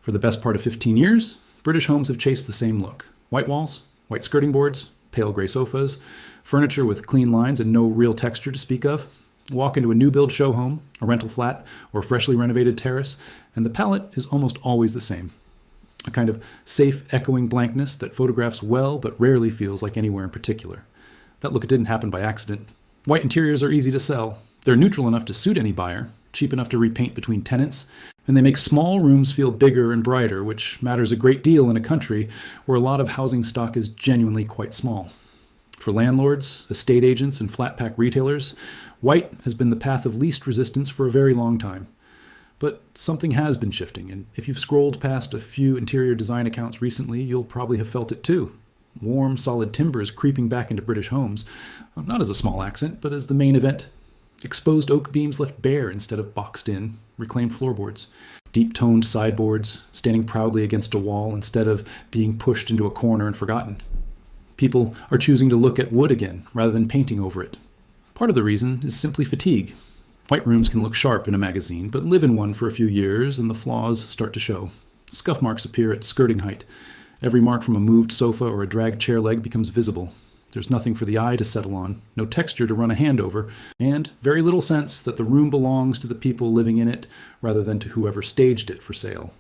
For the best part of 15 years, British homes have chased the same look. White walls, white skirting boards, pale grey sofas, furniture with clean lines and no real texture to speak of. Walk into a new build show home, a rental flat, or a freshly renovated terrace, and the palette is almost always the same. A kind of safe, echoing blankness that photographs well but rarely feels like anywhere in particular. That look didn't happen by accident. White interiors are easy to sell. They're neutral enough to suit any buyer, cheap enough to repaint between tenants, and they make small rooms feel bigger and brighter, which matters a great deal in a country where a lot of housing stock is genuinely quite small. For landlords, estate agents, and flat pack retailers, white has been the path of least resistance for a very long time. But something has been shifting, and if you've scrolled past a few interior design accounts recently, you'll probably have felt it too. Warm, solid timber is creeping back into British homes, not as a small accent, but as the main event. Exposed oak beams left bare instead of boxed in, reclaimed floorboards. Deep-toned sideboards, standing proudly against a wall instead of being pushed into a corner and forgotten. People are choosing to look at wood again, rather than painting over it. Part of the reason is simply fatigue. White rooms can look sharp in a magazine, but live in one for a few years and the flaws start to show. Scuff marks appear at skirting height. Every mark from a moved sofa or a dragged chair leg becomes visible. There's nothing for the eye to settle on, no texture to run a hand over, and very little sense that the room belongs to the people living in it rather than to whoever staged it for sale.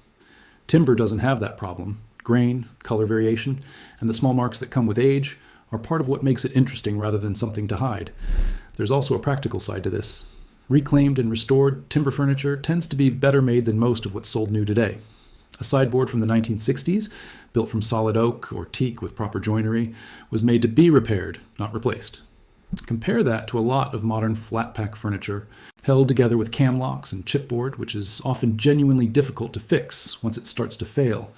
Timber doesn't have that problem. Grain, color variation, and the small marks that come with age are part of what makes it interesting rather than something to hide. There's also a practical side to this. Reclaimed and restored timber furniture tends to be better made than most of what's sold new today. A sideboard from the 1960s, built from solid oak or teak with proper joinery, was made to be repaired, not replaced. Compare that to a lot of modern flat-pack furniture, held together with cam locks and chipboard, which is often genuinely difficult to fix once it starts to fail.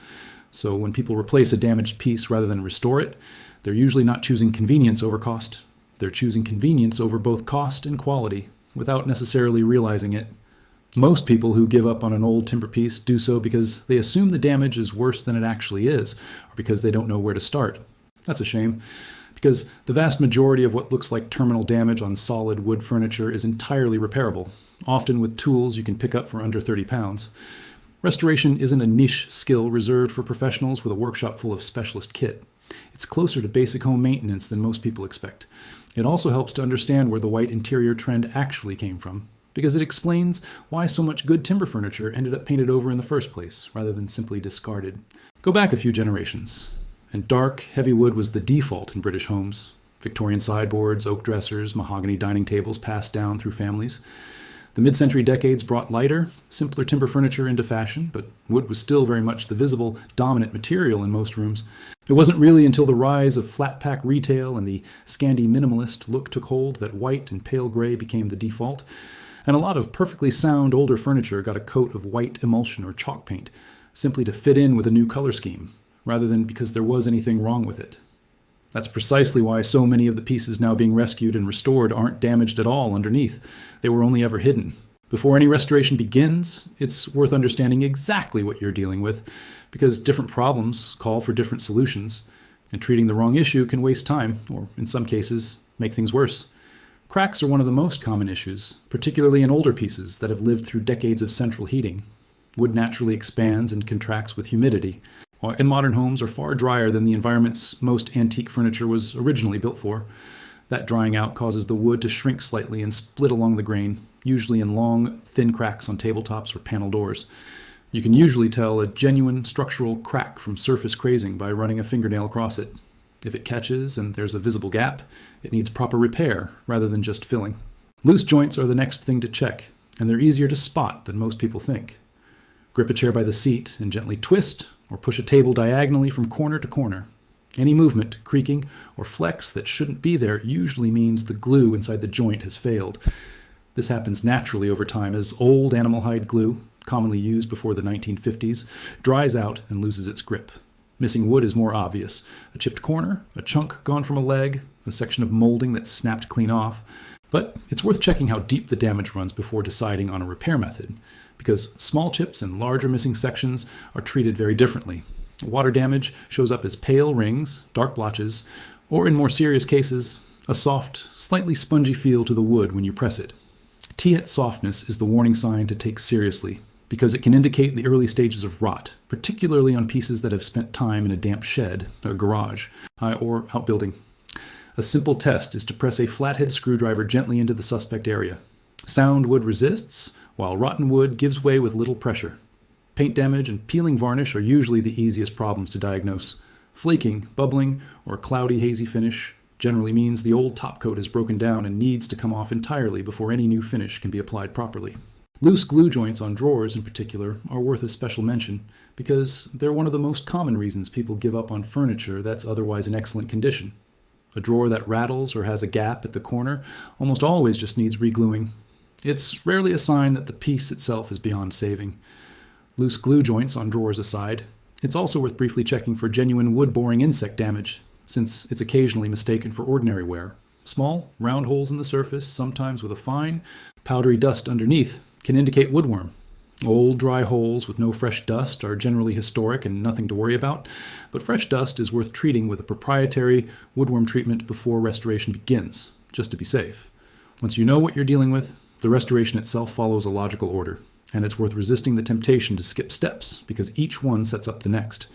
So when people replace a damaged piece rather than restore it, they're usually not choosing convenience over cost. They're choosing convenience over both cost and quality, without necessarily realizing it. Most people who give up on an old timber piece do so because they assume the damage is worse than it actually is, or because they don't know where to start. That's a shame, because the vast majority of what looks like terminal damage on solid wood furniture is entirely repairable, often with tools you can pick up for under 30 pounds. Restoration isn't a niche skill reserved for professionals with a workshop full of specialist kit. It's closer to basic home maintenance than most people expect. It also helps to understand where the white interior trend actually came from, because it explains why so much good timber furniture ended up painted over in the first place, rather than simply discarded. Go back a few generations, and dark, heavy wood was the default in British homes. Victorian sideboards, oak dressers, mahogany dining tables passed down through families. The mid-century decades brought lighter, simpler timber furniture into fashion, but wood was still very much the visible, dominant material in most rooms. It wasn't really until the rise of flat-pack retail and the Scandi minimalist look took hold that white and pale gray became the default, and a lot of perfectly sound older furniture got a coat of white emulsion or chalk paint, simply to fit in with a new color scheme, rather than because there was anything wrong with it. That's precisely why so many of the pieces now being rescued and restored aren't damaged at all underneath. They were only ever hidden. Before any restoration begins, it's worth understanding exactly what you're dealing with, because different problems call for different solutions, and treating the wrong issue can waste time, or in some cases, make things worse. Cracks are one of the most common issues, particularly in older pieces that have lived through decades of central heating. Wood naturally expands and contracts with humidity, and modern homes are far drier than the environments most antique furniture was originally built for. That drying out causes the wood to shrink slightly and split along the grain, usually in long, thin cracks on tabletops or panel doors. You can usually tell a genuine structural crack from surface crazing by running a fingernail across it. If it catches and there's a visible gap, it needs proper repair rather than just filling. Loose joints are the next thing to check, and they're easier to spot than most people think. Grip a chair by the seat and gently twist or push a table diagonally from corner to corner. Any movement, creaking, or flex that shouldn't be there usually means the glue inside the joint has failed. This happens naturally over time as old animal hide glue, commonly used before the 1950s, dries out and loses its grip. Missing wood is more obvious. A chipped corner, a chunk gone from a leg, a section of molding that's snapped clean off. But it's worth checking how deep the damage runs before deciding on a repair method, because small chips and larger missing sections are treated very differently. Water damage shows up as pale rings, dark blotches, or in more serious cases, a soft, slightly spongy feel to the wood when you press it. TThe softness is the warning sign to take seriously, because it can indicate the early stages of rot, particularly on pieces that have spent time in a damp shed, a garage, or outbuilding. A simple test is to press a flathead screwdriver gently into the suspect area. Sound wood resists, while rotten wood gives way with little pressure. Paint damage and peeling varnish are usually the easiest problems to diagnose. Flaking, bubbling, or a cloudy, hazy finish generally means the old top coat has broken down and needs to come off entirely before any new finish can be applied properly. Loose glue joints on drawers, in particular, are worth a special mention because they're one of the most common reasons people give up on furniture that's otherwise in excellent condition. A drawer that rattles or has a gap at the corner almost always just needs regluing. It's rarely a sign that the piece itself is beyond saving. Loose glue joints on drawers aside, it's also worth briefly checking for genuine wood-boring insect damage, since it's occasionally mistaken for ordinary wear. Small, round holes in the surface, sometimes with a fine, powdery dust underneath, can indicate woodworm. Old, dry holes with no fresh dust are generally historic and nothing to worry about, but fresh dust is worth treating with a proprietary woodworm treatment before restoration begins, just to be safe. Once you know what you're dealing with, the restoration itself follows a logical order, and it's worth resisting the temptation to skip steps because each one sets up the next.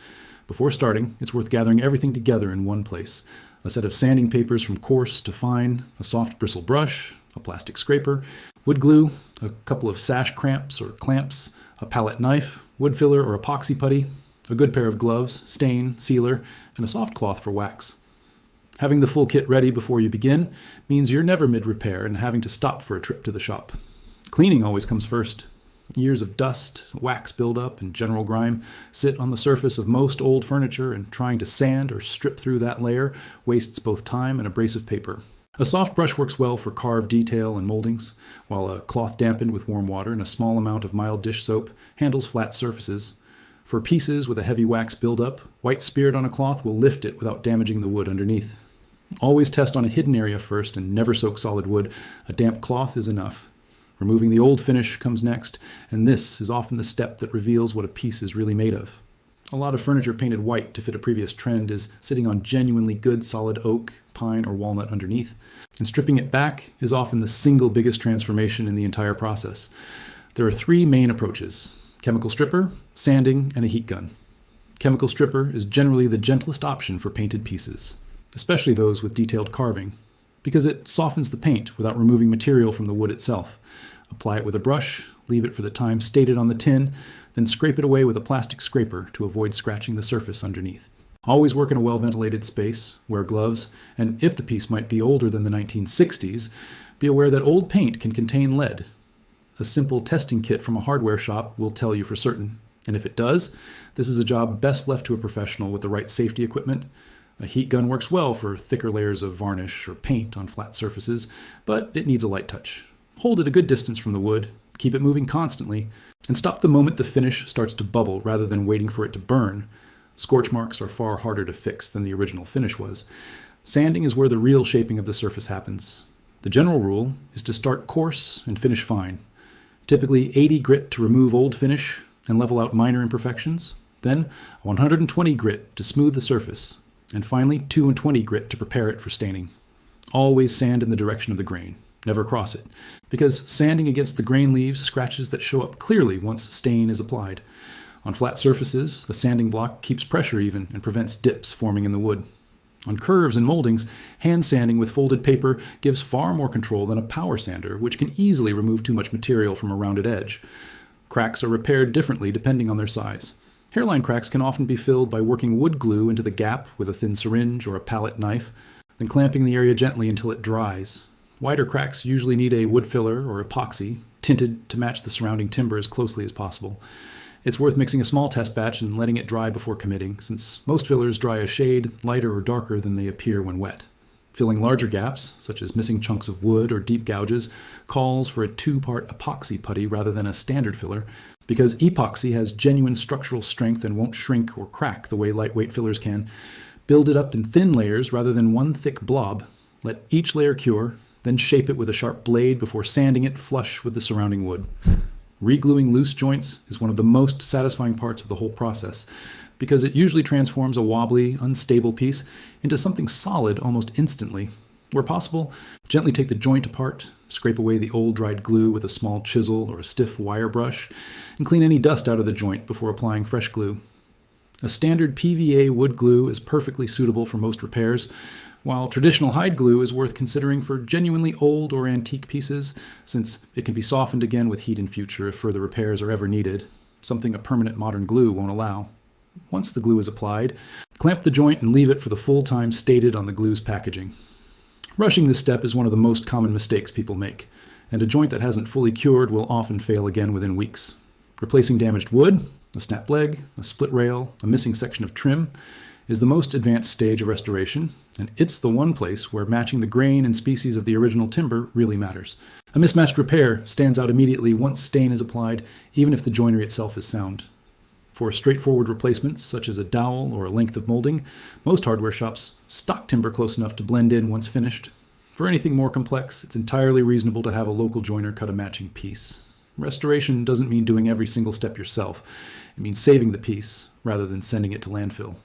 Before starting, it's worth gathering everything together in one place. A set of sanding papers from coarse to fine, a soft bristle brush, a plastic scraper, wood glue, a couple of sash cramps or clamps, a palette knife, wood filler or epoxy putty, a good pair of gloves, stain, sealer, and a soft cloth for wax. Having the full kit ready before you begin means you're never mid-repair and having to stop for a trip to the shop. Cleaning always comes first. Years of dust, wax buildup, and general grime sit on the surface of most old furniture, and trying to sand or strip through that layer wastes both time and abrasive paper. A soft brush works well for carved detail and moldings, while a cloth dampened with warm water and a small amount of mild dish soap handles flat surfaces. For pieces with a heavy wax buildup, white spirit on a cloth will lift it without damaging the wood underneath. Always test on a hidden area first and never soak solid wood. A damp cloth is enough. Removing the old finish comes next, and this is often the step that reveals what a piece is really made of. A lot of furniture painted white to fit a previous trend is sitting on genuinely good solid oak, pine, or walnut underneath, and stripping it back is often the single biggest transformation in the entire process. There are three main approaches: chemical stripper, sanding, and a heat gun. Chemical stripper is generally the gentlest option for painted pieces, especially those with detailed carving, because it softens the paint without removing material from the wood itself. Apply it with a brush, leave it for the time stated on the tin, then scrape it away with a plastic scraper to avoid scratching the surface underneath. Always work in a well-ventilated space, wear gloves, and if the piece might be older than the 1960s, be aware that old paint can contain lead. A simple testing kit from a hardware shop will tell you for certain, and if it does, this is a job best left to a professional with the right safety equipment. A heat gun works well for thicker layers of varnish or paint on flat surfaces, but it needs a light touch. Hold it a good distance from the wood, keep it moving constantly, and stop the moment the finish starts to bubble rather than waiting for it to burn. Scorch marks are far harder to fix than the original finish was. Sanding is where the real shaping of the surface happens. The general rule is to start coarse and finish fine. Typically 80 grit to remove old finish and level out minor imperfections, then 120 grit to smooth the surface, and finally 220 grit to prepare it for staining. Always sand in the direction of the grain. Never cross it, because sanding against the grain leaves scratches that show up clearly once stain is applied. On flat surfaces, a sanding block keeps pressure even and prevents dips forming in the wood. On curves and moldings, hand sanding with folded paper gives far more control than a power sander, which can easily remove too much material from a rounded edge. Cracks are repaired differently depending on their size. Hairline cracks can often be filled by working wood glue into the gap with a thin syringe or a palette knife, then clamping the area gently until it dries. Wider cracks usually need a wood filler or epoxy, tinted to match the surrounding timber as closely as possible. It's worth mixing a small test batch and letting it dry before committing, since most fillers dry a shade lighter or darker than they appear when wet. Filling larger gaps, such as missing chunks of wood or deep gouges, calls for a 2-part epoxy putty rather than a standard filler, because epoxy has genuine structural strength and won't shrink or crack the way lightweight fillers can. Build it up in thin layers rather than one thick blob. Let each layer cure, then shape it with a sharp blade before sanding it flush with the surrounding wood. Regluing loose joints is one of the most satisfying parts of the whole process, because it usually transforms a wobbly, unstable piece into something solid almost instantly. Where possible, gently take the joint apart, scrape away the old dried glue with a small chisel or a stiff wire brush, and clean any dust out of the joint before applying fresh glue. A standard PVA wood glue is perfectly suitable for most repairs, while traditional hide glue is worth considering for genuinely old or antique pieces, since it can be softened again with heat in future if further repairs are ever needed, something a permanent modern glue won't allow. Once the glue is applied, clamp the joint and leave it for the full time stated on the glue's packaging. Rushing this step is one of the most common mistakes people make, and a joint that hasn't fully cured will often fail again within weeks. Replacing damaged wood, a snapped leg, a split rail, a missing section of trim, is the most advanced stage of restoration, and it's the one place where matching the grain and species of the original timber really matters. A mismatched repair stands out immediately once stain is applied, even if the joinery itself is sound. For straightforward replacements, such as a dowel or a length of molding, most hardware shops stock timber close enough to blend in once finished. For anything more complex, it's entirely reasonable to have a local joiner cut a matching piece. Restoration doesn't mean doing every single step yourself. It means saving the piece rather than sending it to landfill.